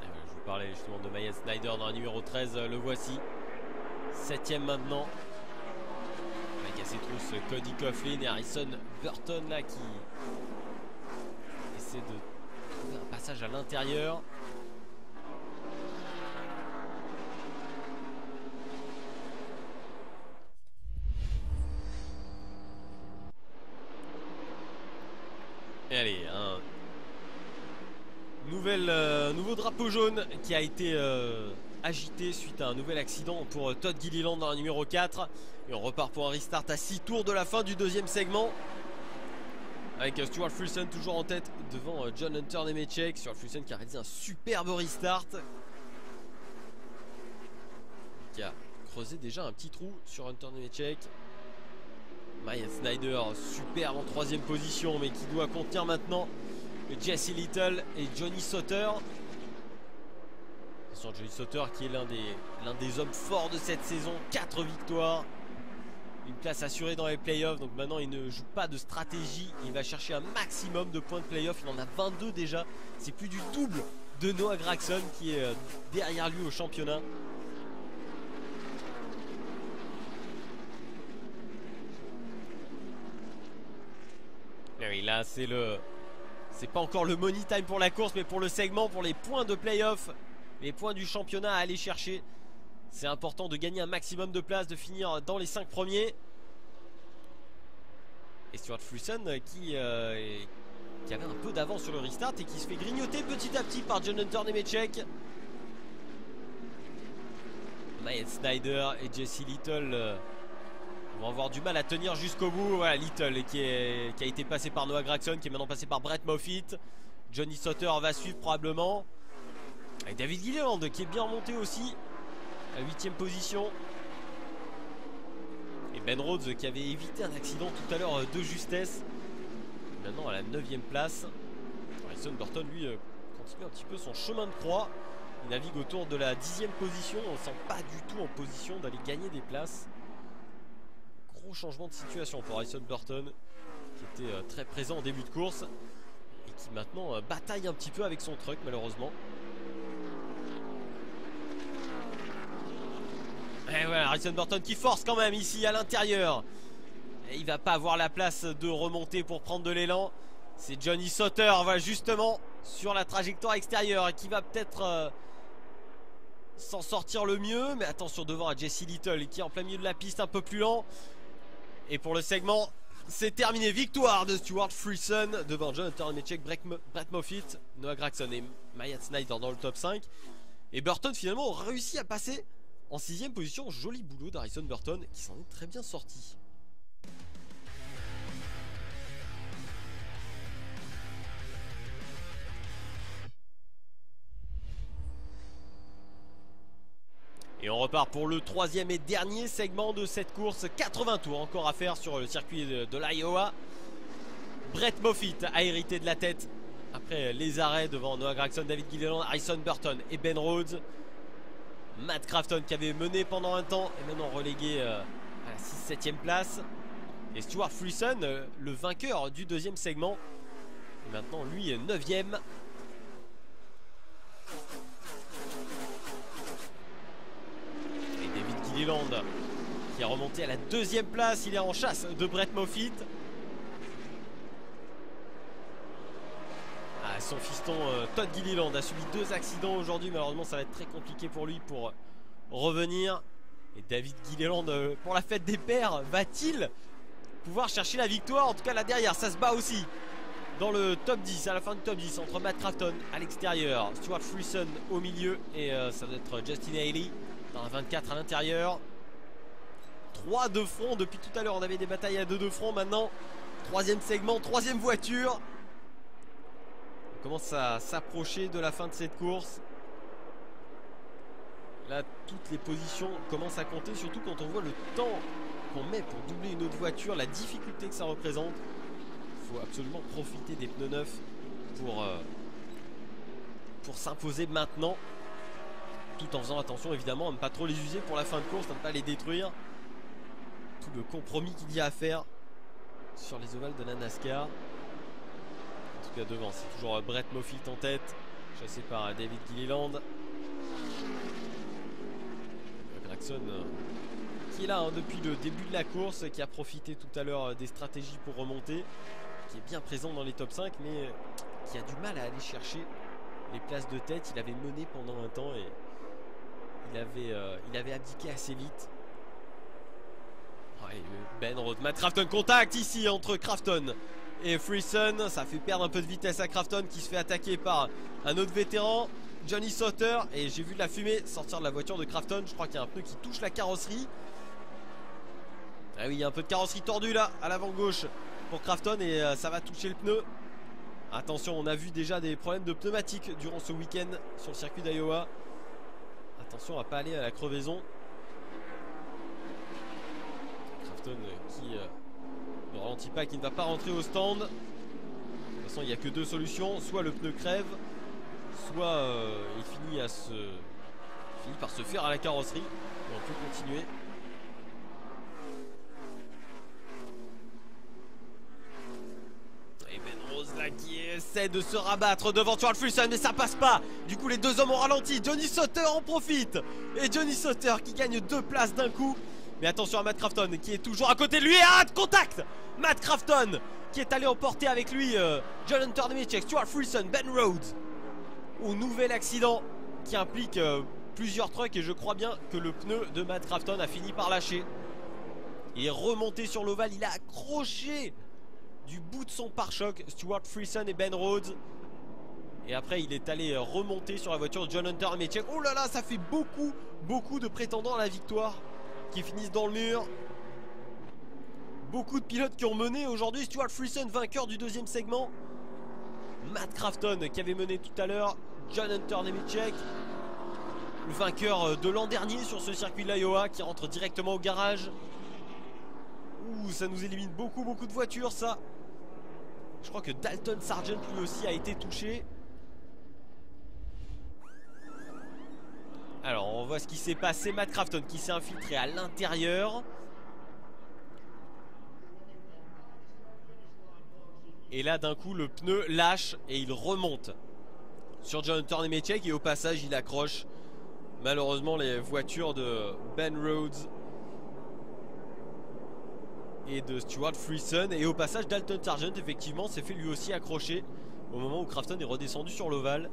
Je vous parlais justement de Maya Snyder dans la numéro 13. Le voici. 7e maintenant. C'est tous Cody Coughlin et Harrison Burton là qui essaie de trouver un passage à l'intérieur. Et allez, un nouveau drapeau jaune qui a été agité suite à un nouvel accident pour Todd Gilliland dans la numéro 4. Et on repart pour un restart à 6 tours de la fin du deuxième segment. Avec Stuart Friesen toujours en tête devant John Hunter Nemechek. Stuart Friesen qui a réalisé un superbe restart. Qui a creusé déjà un petit trou sur Hunter Nemechek. Maya Snyder superbe en 3e position, mais qui doit contenir maintenant Jesse Little et Johnny Sauter. Johnny Sauter qui est l'un des hommes forts de cette saison. 4 victoires, une place assurée dans les playoffs. Donc maintenant il ne joue pas de stratégie, il va chercher un maximum de points de playoffs. Il en a 22 déjà, c'est plus du double de Noah Gragson qui est derrière lui au championnat. Et oui, là c'est pas encore le money time pour la course, mais pour le segment, pour les points de playoffs, les points du championnat à aller chercher. C'est important de gagner un maximum de places, de finir dans les 5 premiers. Et Stuart Friesen qui avait un peu d'avance sur le restart et qui se fait grignoter petit à petit par John Hunter Nemechek. Maya Snyder et Jesse Little vont avoir du mal à tenir jusqu'au bout. Voilà, Little qui a été passé par Noah Gragson, qui est maintenant passé par Brett Moffitt. Johnny Sauter va suivre probablement. Avec David Gilliland qui est bien remonté aussi à 8e position. Et Ben Rhodes qui avait évité un accident tout à l'heure de justesse. Maintenant à la 9e place. Harrison Burton lui continue un petit peu son chemin de croix. Il navigue autour de la 10e position. On ne sent pas du tout en position d'aller gagner des places. Gros changement de situation pour Harrison Burton, qui était très présent en début de course et qui maintenant bataille un petit peu avec son truck malheureusement. Et voilà, Harrison Burton qui force quand même ici à l'intérieur. Il va pas avoir la place de remonter pour prendre de l'élan. C'est Johnny Sauter, voilà, justement sur la trajectoire extérieure, qui va peut-être s'en sortir le mieux. Mais attention devant à Jesse Little qui est en plein milieu de la piste, un peu plus lent. Et pour le segment, c'est terminé. Victoire de Stuart Friesen devant John Hunter Nemechek, Brett Moffitt, Noah Gragson et Maya Snyder dans le top 5. Et Burton finalement a réussi à passer en 6e position. Joli boulot d'Harrison Burton qui s'en est très bien sorti. Et on repart pour le 3e et dernier segment de cette course. 80 tours encore à faire sur le circuit de l'Iowa. Brett Moffitt a hérité de la tête après les arrêts devant Noah Gragson, David Gilliland, Harrison Burton et Ben Rhodes. Matt Crafton qui avait mené pendant un temps est maintenant relégué à la 6-7e place. Et Stuart Friesen, le vainqueur du 2e segment, est maintenant lui 9e. Gilliland qui est remonté à la 2e place. Il est en chasse de Brett Moffitt. Son fiston Todd Gilliland a subi 2 accidents aujourd'hui. Malheureusement, ça va être très compliqué pour lui pour revenir. Et David Gilliland, pour la fête des pères, va-t-il pouvoir chercher la victoire? En tout cas, là derrière, ça se bat aussi dans le top 10, à la fin du top 10, entre Matt Crafton à l'extérieur, Stuart Friesen au milieu et ça doit être Justin Haley dans la 24 à l'intérieur. 3 de front depuis tout à l'heure. On avait des batailles à 2 de front. Maintenant, 3e segment, 3e voiture. On commence à s'approcher de la fin de cette course. Là, toutes les positions commencent à compter, surtout quand on voit le temps qu'on met pour doubler une autre voiture, la difficulté que ça représente. Il faut absolument profiter des pneus neufs pour s'imposer maintenant, tout en faisant attention évidemment à ne pas trop les user pour la fin de course, à ne pas les détruire. Tout le compromis qu'il y a à faire sur les ovales de la NASCAR. En tout cas devant, c'est toujours Brett Moffitt en tête, chassé par David Gilliland. Gragson qui est là depuis le début de la course, qui a profité tout à l'heure des stratégies pour remonter, qui est bien présent dans les top 5 mais qui a du mal à aller chercher les places de tête. Il avait mené pendant un temps et il avait abdiqué assez vite. Ouais, Ben Rhodes, Matt Crafton, contact ici entre Crafton et Friesen. Ça fait perdre un peu de vitesse à Crafton qui se fait attaquer par un autre vétéran, Johnny Sauter. Et j'ai vu de la fumée sortir de la voiture de Crafton. Je crois qu'il y a un pneu qui touche la carrosserie. Ah oui, il y a un peu de carrosserie tordue là à l'avant gauche pour Crafton et ça va toucher le pneu. Attention, on a vu déjà des problèmes de pneumatiques durant ce week-end sur le circuit d'Iowa. Attention à ne pas aller à la crevaison. Crafton qui ne ralentit pas, qui ne va pas rentrer au stand. De toute façon, il n'y a que 2 solutions. Soit le pneu crève, soit il finit par se faire à la carrosserie. Et on peut continuer. Là qui essaie de se rabattre devant Stuart Friesen, mais ça passe pas. Du coup les 2 hommes ont ralenti. Johnny Sauter en profite. Et Johnny Sauter qui gagne 2 places d'un coup. Mais attention à Matt Crafton qui est toujours à côté de lui. Ah, contact. Matt Crafton qui est allé emporter avec lui John Hunter Nemechek, Stuart Friesen, Ben Rhodes. Au nouvel accident qui implique plusieurs trucks. Et je crois bien que le pneu de Matt Crafton a fini par lâcher. Il est remonté sur l'ovale. Il a accroché du bout de son pare-choc Stuart Friesen et Ben Rhodes. Et après il est allé remonter sur la voiture de John Hunter Nemechek. Oh là là, ça fait beaucoup de prétendants à la victoire qui finissent dans le mur. Beaucoup de pilotes qui ont mené aujourd'hui. Stuart Friesen vainqueur du 2e segment. Matt Crafton qui avait mené tout à l'heure. John Hunter Nemechek, le vainqueur de l'an dernier sur ce circuit de l'Iowa, qui rentre directement au garage. Ouh, ça nous élimine beaucoup de voitures ça. Je crois que Dalton Sargent lui aussi a été touché. Alors on voit ce qui s'est passé. Matt Crafton qui s'est infiltré à l'intérieur. Et là d'un coup le pneu lâche et il remonte sur John Hunter Nemechek. Et au passage il accroche malheureusement les voitures de Ben Rhodes et de Stuart Friesen. Et au passage Dalton Sargent effectivement s'est fait lui aussi accrocher au moment où Crafton est redescendu sur l'ovale.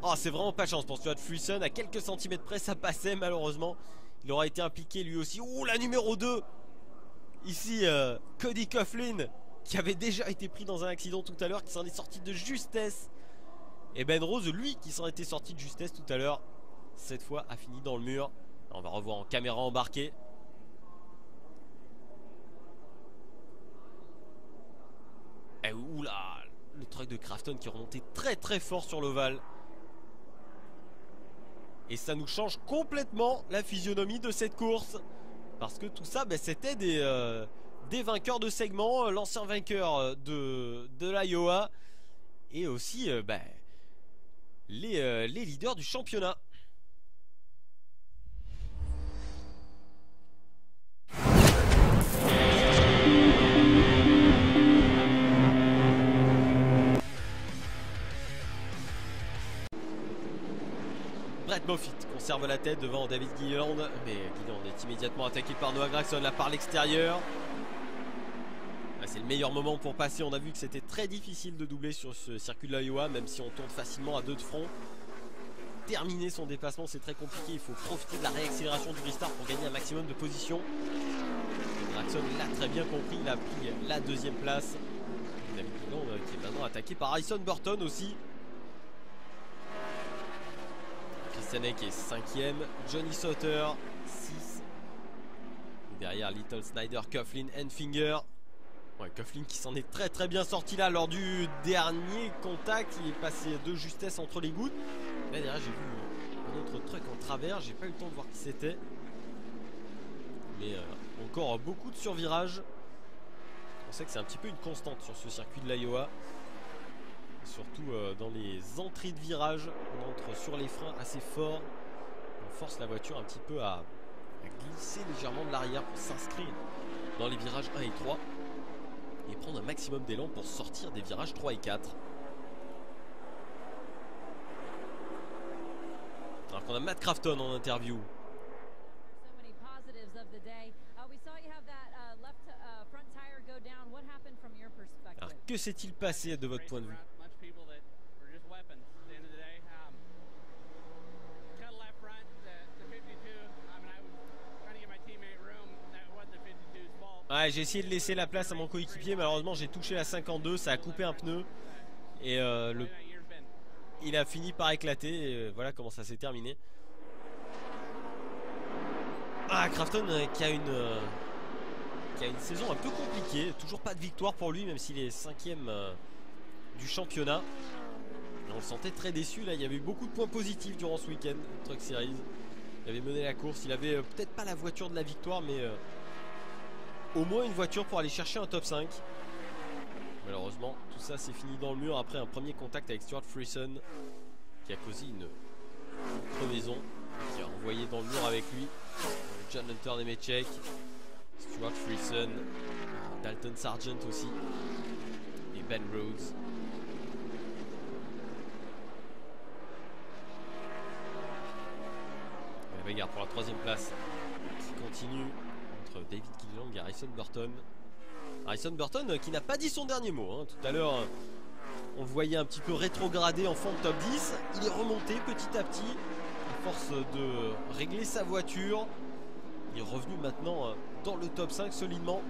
Oh, c'est vraiment pas de chance pour Stuart Friesen. À quelques centimètres près ça passait, malheureusement il aura été impliqué lui aussi. Oh, la numéro 2 ici, Cody Coughlin qui avait déjà été pris dans un accident tout à l'heure, qui s'en est sorti de justesse. Et Ben Rhodes lui qui s'en était sorti de justesse tout à l'heure, cette fois a fini dans le mur. On va revoir en caméra embarquée. Et oula, le truck de Crafton qui est remonté très fort sur l'ovale. Et ça nous change complètement la physionomie de cette course. Parce que tout ça, c'était des vainqueurs de segment. L'ancien vainqueur de l'Iowa. Et aussi les leaders du championnat. Moffitt conserve la tête devant David Gilliland, mais Gilliland est immédiatement attaqué par Noah Gragson là par l'extérieur. C'est le meilleur moment pour passer. On a vu que c'était très difficile de doubler sur ce circuit de l'Iowa, même si on tourne facilement à 2 de front. Terminer son déplacement, c'est très compliqué. Il faut profiter de la réaccélération du restart pour gagner un maximum de position. Gragson l'a très bien compris. Il a pris la 2e place. David Gilliland qui est maintenant attaqué par Harrison Burton aussi. Christian Eck est 5e. Johnny Sauter 6. Derrière Little Snyder, Coughlin, Enfinger. Ouais, Coughlin qui s'en est très très bien sorti là lors du dernier contact. Il est passé de justesse entre les gouttes. Là derrière j'ai vu un autre truc en travers. J'ai pas eu le temps de voir qui c'était. Mais encore beaucoup de survirages. On sait que c'est un petit peu une constante sur ce circuit de l'Iowa. Surtout dans les entrées de virage. On entre sur les freins assez fort. On force la voiture un petit peu à glisser légèrement de l'arrière pour s'inscrire dans les virages 1 et 3. Et prendre un maximum d'élan pour sortir des virages 3 et 4. Alors qu'on a Matt Crafton en interview. Alors que s'est-il passé de votre point de vue? Ouais, j'ai essayé de laisser la place à mon coéquipier. Malheureusement j'ai touché la 52, ça a coupé un pneu. Et il a fini par éclater. Et voilà comment ça s'est terminé. Ah, Crafton qui a une saison un peu compliquée. Toujours pas de victoire pour lui, même s'il est 5e du championnat. Et on le sentait très déçu. Là il y avait eu beaucoup de points positifs durant ce week-end Truck Series. Il avait mené la course. Il avait peut-être pas la voiture de la victoire, mais au moins une voiture pour aller chercher un top 5. Malheureusement tout ça c'est fini dans le mur après un premier contact avec Stuart Friesen qui a causé une crevaison, qui a envoyé dans le mur avec lui John Hunter Nemechek, Stuart Friesen, Dalton Sargent aussi et Ben Rhodes. La bagarre pour la 3e place qui continue entre David Gilliland et Harrison Burton. Harrison Burton qui n'a pas dit son dernier mot. Tout à l'heure, on le voyait un petit peu rétrogradé en fond de top 10. Il est remonté petit à petit à force de régler sa voiture. Il est revenu maintenant dans le top 5 solidement.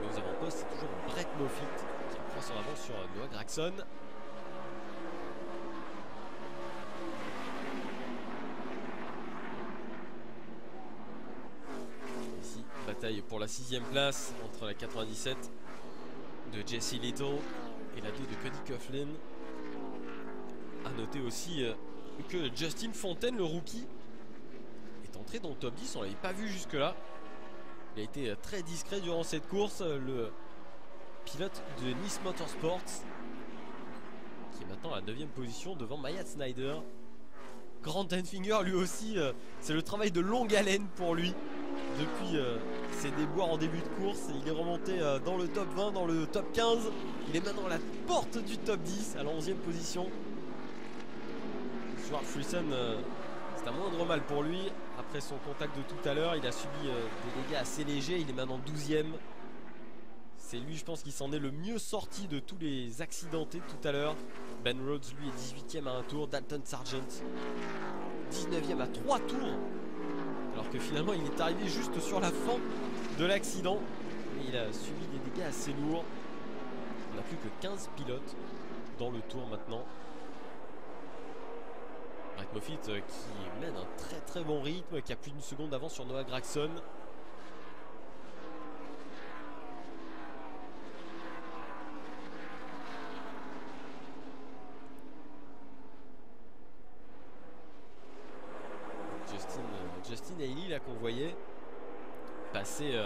Mais aux avant-postes, c'est toujours Brett Moffitt qui prend son avance sur Noah Gragson. Bataille pour la 6e place entre la 97 de Jesse Little et la 2 de Cody Coughlin. A noter aussi que Justin Fontaine, le rookie, est entré dans le top 10. On l'avait pas vu jusque là. Il a été très discret durant cette course. Le pilote de Nice Motorsports qui est maintenant à la 9e position devant Myatt Snyder. Grant Enfinger lui aussi, c'est le travail de longue haleine pour lui. Depuis ses déboires en début de course, il est remonté dans le top 20, dans le top 15. Il est maintenant à la porte du top 10, à la 11e position. Stuart Friesen, c'est un moindre mal pour lui. Après son contact de tout à l'heure, il a subi des dégâts assez légers. Il est maintenant 12e. C'est lui, je pense, qui s'en est le mieux sorti de tous les accidentés de tout à l'heure. Ben Rhodes, lui, est 18e à un tour. Dalton Sargent, 19e à 3 tours. Alors que finalement il est arrivé juste sur la fin de l'accident. Et il a subi des dégâts assez lourds. On n'a plus que 15 pilotes dans le tour maintenant. Brett Moffitt qui mène un très très bon rythme, qui a plus d'une seconde d'avance sur Noah Gragson. Justin Haley là qu'on voyait passer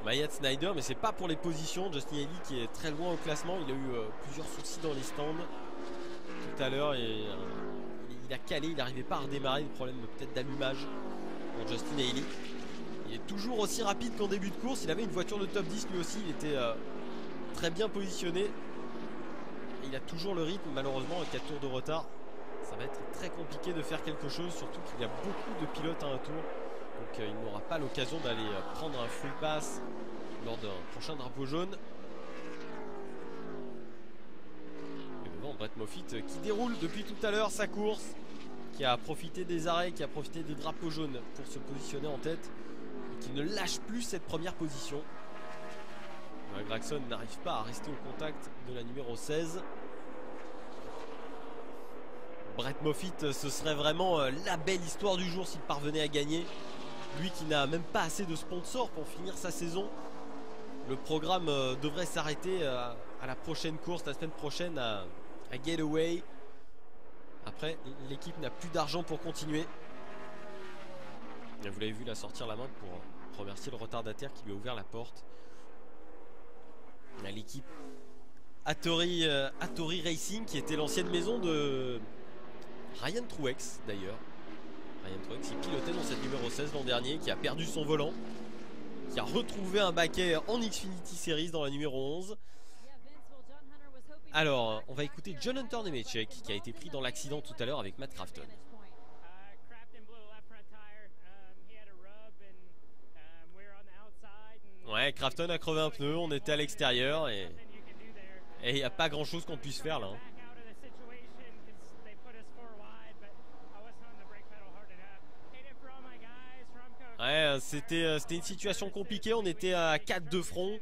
Myatt Snyder, mais c'est pas pour les positions. Justin Haley qui est très loin au classement, il a eu plusieurs soucis dans les stands tout à l'heure et il a calé, il n'arrivait pas à redémarrer, le problème peut-être d'allumage pour Justin Haley. Il est toujours aussi rapide qu'en début de course. Il avait une voiture de top 10 lui aussi, il était très bien positionné et il a toujours le rythme. Malheureusement 4 tours de retard, ça va être très compliqué de faire quelque chose, surtout qu'il y a beaucoup de pilotes à un tour. Donc il n'aura pas l'occasion d'aller prendre un free pass lors d'un prochain drapeau jaune. Et devant Brett Moffitt qui déroule depuis tout à l'heure sa course, qui a profité des arrêts, qui a profité des drapeaux jaunes pour se positionner en tête, et qui ne lâche plus cette première position. Gragson n'arrive pas à rester au contact de la numéro 16. Brett Moffitt, ce serait vraiment la belle histoire du jour s'il parvenait à gagner. Lui qui n'a même pas assez de sponsors pour finir sa saison. Le programme devrait s'arrêter à la prochaine course, la semaine prochaine à Gateway. Après, l'équipe n'a plus d'argent pour continuer. Et vous l'avez vu là sortir la main pour remercier le retardataire qui lui a ouvert la porte. L'équipe Hattori Racing, qui était l'ancienne maison de Ryan Truex d'ailleurs. Ryan Truex qui pilotait dans cette numéro 16 l'an dernier, qui a perdu son volant, qui a retrouvé un baquet en Xfinity Series dans la numéro 11. Alors, on va écouter John Hunter Nemechek qui a été pris dans l'accident tout à l'heure avec Matt Crafton. Ouais, Crafton a crevé un pneu, on était à l'extérieur et il n'y a pas grand chose qu'on puisse faire là. Ouais, c'était une situation compliquée, on était à 4 de front.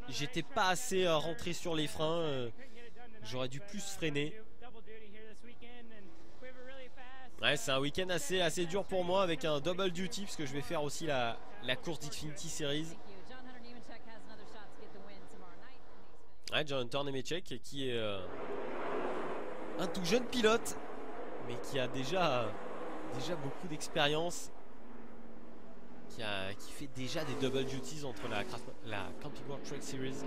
J'étais pas assez rentré sur les freins, j'aurais dû plus freiner. Ouais, c'est un week-end assez dur pour moi avec un double duty parce que je vais faire aussi la course d'Xfinity Series. Ouais, John Hunter Nemechek qui est un tout jeune pilote mais qui a déjà beaucoup d'expérience, qui fait déjà des double duties entre la Camping World Truck Series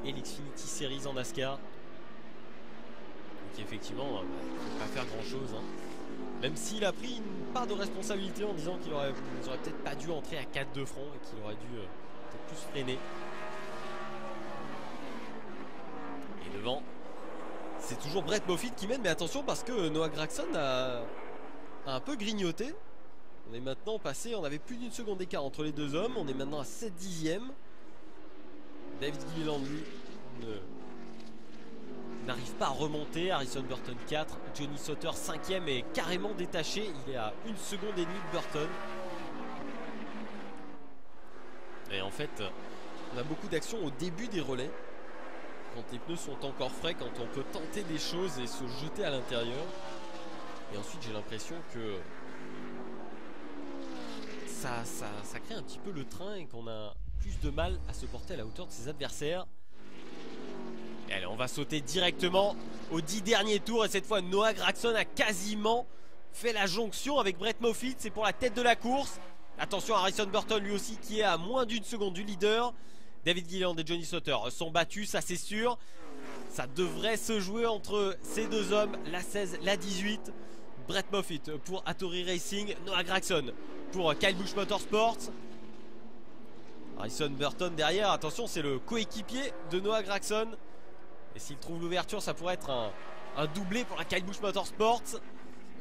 et l'Xfinity Series en NASCAR. Donc effectivement, il ne faut pas faire grand chose, hein. Même s'il a pris une part de responsabilité en disant qu'il aurait peut-être pas dû entrer à 4 de front et qu'il aurait dû peut-être plus freiner. Et devant, c'est toujours Brett Moffitt qui mène, mais attention parce que Noah Gragson a un peu grignoté. On est maintenant passé, on avait plus d'une seconde d'écart entre les deux hommes, on est maintenant à 7 dixièmes. David Gilliland lui n'arrive pas à remonter. Harrison Burton 4, Johnny Sauter 5ème est carrément détaché, il est à 1 seconde et demie de Burton. Et en fait, on a beaucoup d'actions au début des relais, quand les pneus sont encore frais, quand on peut tenter des choses et se jeter à l'intérieur. Et ensuite j'ai l'impression que ça crée un petit peu le train et qu'on a plus de mal à se porter à la hauteur de ses adversaires. Et allez, on va sauter directement aux 10 derniers tours. Et cette fois, Noah Gragson a quasiment fait la jonction avec Brett Moffitt. C'est pour la tête de la course. Attention à Harrison Burton, lui aussi, qui est à moins d'une seconde du leader. David Gilliland et Johnny Sauter sont battus, ça c'est sûr. Ça devrait se jouer entre ces deux hommes, la 16, la 18. Brett Moffitt pour Hattori Racing, Noah Gragson pour Kyle Busch Motorsports. Harrison Burton derrière, attention, c'est le coéquipier de Noah Gragson. Et s'il trouve l'ouverture, ça pourrait être un doublé pour la Kyle Busch Motorsports.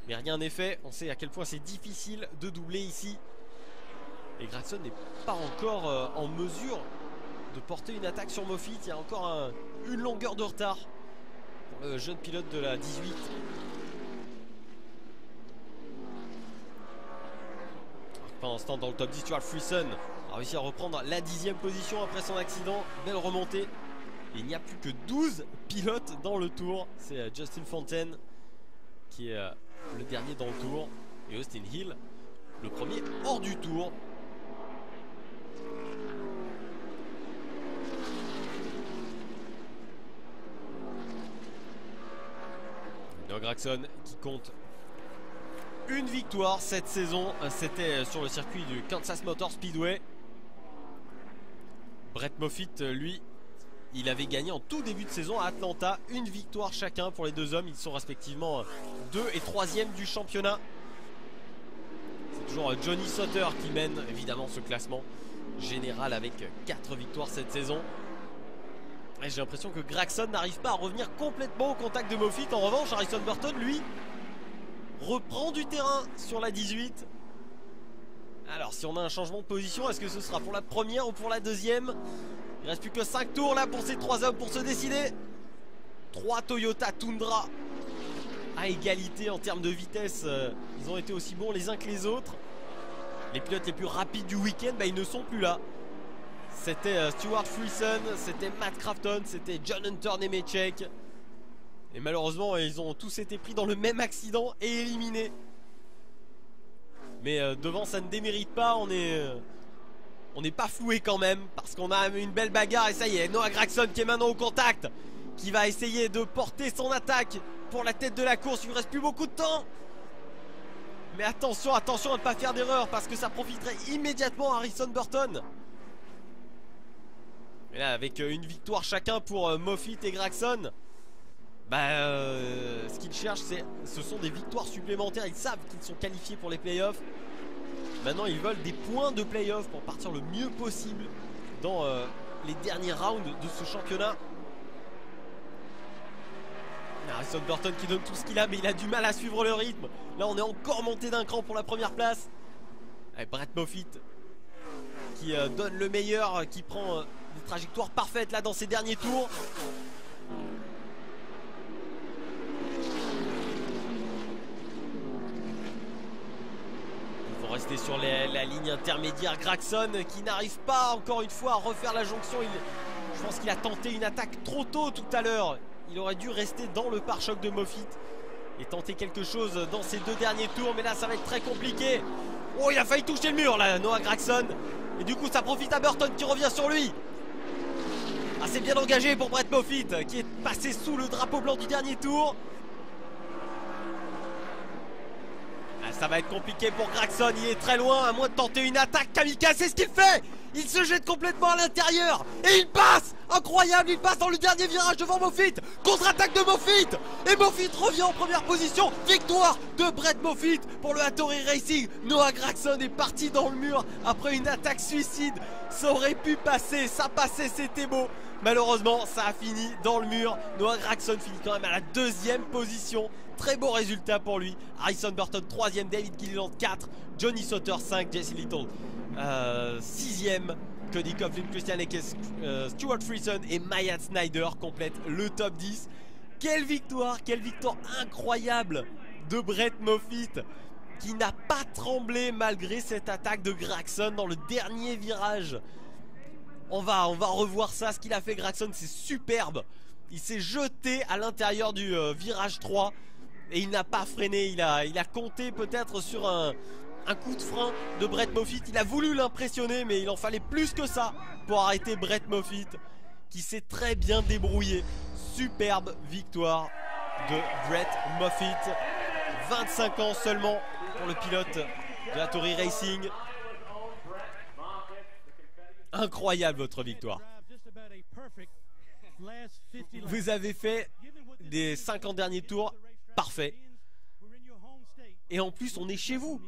Mais rien n'est fait, on sait à quel point c'est difficile de doubler ici. Et Gragson n'est pas encore en mesure de porter une attaque sur Moffitt. Il y a encore une longueur de retard pour le jeune pilote de la 18. Pendant ce temps, dans le top 10, Stuart Friesen a réussi à reprendre la 10e position après son accident. Belle remontée. Et il n'y a plus que 12 pilotes dans le tour. C'est Justin Fontaine qui est le dernier dans le tour. Et Austin Hill, le premier hors du tour. Noah Gragson qui compte une victoire cette saison, c'était sur le circuit du Kansas Motor Speedway. Brett Moffitt, lui, il avait gagné en tout début de saison à Atlanta, une victoire chacun pour les deux hommes. Ils sont respectivement 2 et 3e du championnat. C'est toujours Johnny Sauter qui mène évidemment ce classement général avec 4 victoires cette saison. J'ai l'impression que Gragson n'arrive pas à revenir complètement au contact de Moffitt. En revanche, Harrison Burton, lui, reprend du terrain sur la 18. Alors si on a un changement de position, est-ce que ce sera pour la première ou pour la deuxième? Il reste plus que 5 tours là pour ces 3 hommes pour se décider. 3 Toyota Tundra à égalité en termes de vitesse. Ils ont été aussi bons les uns que les autres. Les pilotes les plus rapides du week-end, ils ne sont plus là. C'était Stuart Friesen, c'était Matt Crafton, c'était John Hunter Nemechek. Et malheureusement ils ont tous été pris dans le même accident et éliminés. Mais devant ça ne démérite pas, on n'est pas floué quand même. Parce qu'on a une belle bagarre et ça y est, Noah Gragson qui est maintenant au contact, qui va essayer de porter son attaque pour la tête de la course. Il ne reste plus beaucoup de temps. Mais attention, attention à ne pas faire d'erreur parce que ça profiterait immédiatement à Harrison Burton. Et là avec une victoire chacun pour Moffitt et Gragson, ce qu'ils cherchent ce sont des victoires supplémentaires. Ils savent qu'ils sont qualifiés pour les playoffs. Maintenant ils veulent des points de playoffs pour partir le mieux possible dans les derniers rounds de ce championnat. Harrison Burton qui donne tout ce qu'il a, mais il a du mal à suivre le rythme. Là on est encore monté d'un cran pour la première place. Avec Brett Moffitt qui donne le meilleur, qui prend des trajectoires parfaites là dans ses derniers tours. Ils vont rester sur la ligne intermédiaire. Gragson qui n'arrive pas encore une fois à refaire la jonction. Je pense qu'il a tenté une attaque trop tôt tout à l'heure. Il aurait dû rester dans le pare-choc de Moffitt et tenter quelque chose dans ces 2 derniers tours. Mais là ça va être très compliqué. Oh, il a failli toucher le mur là, Noah Gragson. Et du coup ça profite à Burton qui revient sur lui. Assez bien engagé pour Brett Moffitt qui est passé sous le drapeau blanc du dernier tour. Ça va être compliqué pour Gragson, il est très loin, à moins de tenter une attaque kamikaze, c'est ce qu'il fait. Il se jette complètement à l'intérieur et il passe. Incroyable, il passe dans le dernier virage devant Moffitt. Contre-attaque de Moffitt. Et Moffitt revient en première position. Victoire de Brett Moffitt pour le Hattori Racing. Noah Gragson est parti dans le mur après une attaque suicide. Ça aurait pu passer, ça passait, c'était beau. Malheureusement, ça a fini dans le mur. Noah Gragson finit quand même à la 2e position. Très beau résultat pour lui. Harrison Burton 3e, David Gilliland 4, Johnny Sauter 5, Jesse Little 6e, Cody Coughlin, Christian Ekes, Stuart Friesen et Myatt Snider complètent le top 10. Quelle victoire incroyable de Brett Moffitt qui n'a pas tremblé malgré cette attaque de Gragson dans le dernier virage. On va revoir ça, ce qu'il a fait Gragson, c'est superbe. Il s'est jeté à l'intérieur du virage 3 et il n'a pas freiné. Il a compté peut-être sur un coup de frein de Brett Moffitt. Il a voulu l'impressionner, mais il en fallait plus que ça pour arrêter Brett Moffitt qui s'est très bien débrouillé. Superbe victoire de Brett Moffitt. 25 ans seulement pour le pilote de Hattori Racing. Incroyable votre victoire. Vous avez fait des 50 derniers tours parfaits. Et en plus on est chez vous.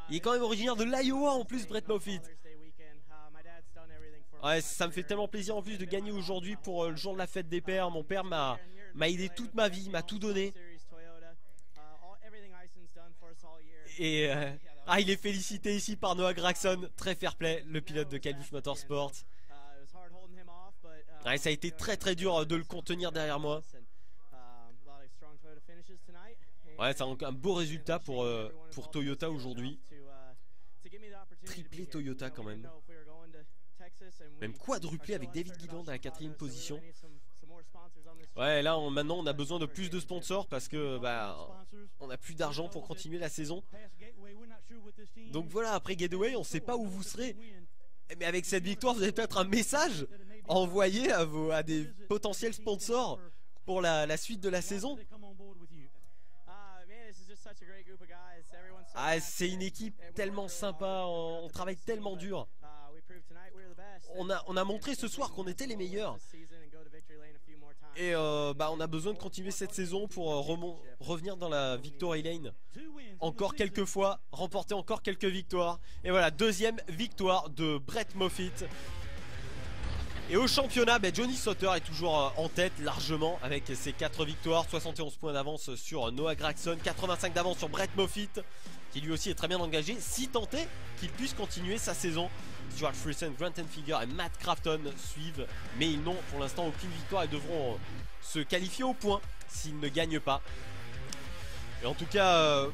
Il est quand même originaire de l'Iowa en plus, Brett Moffitt. Ouais, ça me fait tellement plaisir en plus de gagner aujourd'hui pour le jour de la fête des pères. Mon père m'a aidé toute ma vie, m'a tout donné. Et il est félicité ici par Noah Gragson. Très fair play, le pilote de Kyle Busch Motorsports. Ouais, ça a été très dur de le contenir derrière moi. Ouais, c'est un beau résultat pour Toyota aujourd'hui. Triplé Toyota quand même. Même quadruplé avec David Gilliland à la 4e position. Ouais, là maintenant on a besoin de plus de sponsors parce que on n'a plus d'argent pour continuer la saison. Donc voilà, après Gateway on sait pas où vous serez. Mais avec cette victoire vous avez peut-être un message à envoyer à des potentiels sponsors pour la suite de la saison. C'est une équipe tellement sympa, on travaille tellement dur. On a montré ce soir qu'on était les meilleurs. Et on a besoin de continuer cette saison pour revenir dans la Victory Lane encore quelques fois, remporter encore quelques victoires. Et voilà, 2e victoire de Brett Moffitt. Et au championnat, Johnny Sauter est toujours en tête largement avec ses 4 victoires, 71 points d'avance sur Noah Gragson, 85 d'avance sur Brett Moffitt, qui lui aussi est très bien engagé, si tant est qu'il puisse continuer sa saison. Stuart Friesen, Granton Figure et Matt Crafton suivent, mais ils n'ont pour l'instant aucune victoire et devront se qualifier au point s'ils ne gagnent pas. Et en tout cas,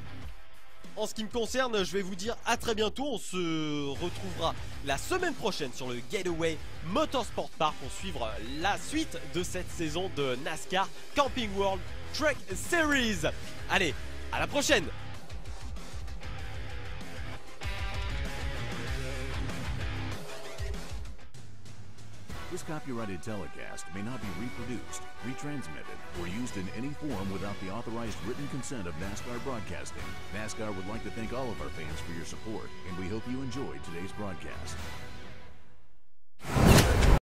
en ce qui me concerne, je vais vous dire à très bientôt. On se retrouvera la semaine prochaine sur le Gateway Motorsport Park pour suivre la suite de cette saison de NASCAR Camping World Truck Series. Allez, à la prochaine! This copyrighted telecast may not be reproduced, retransmitted, or used in any form without the authorized written consent of NASCAR Broadcasting. NASCAR would like to thank all of our fans for your support, and we hope you enjoyed today's broadcast.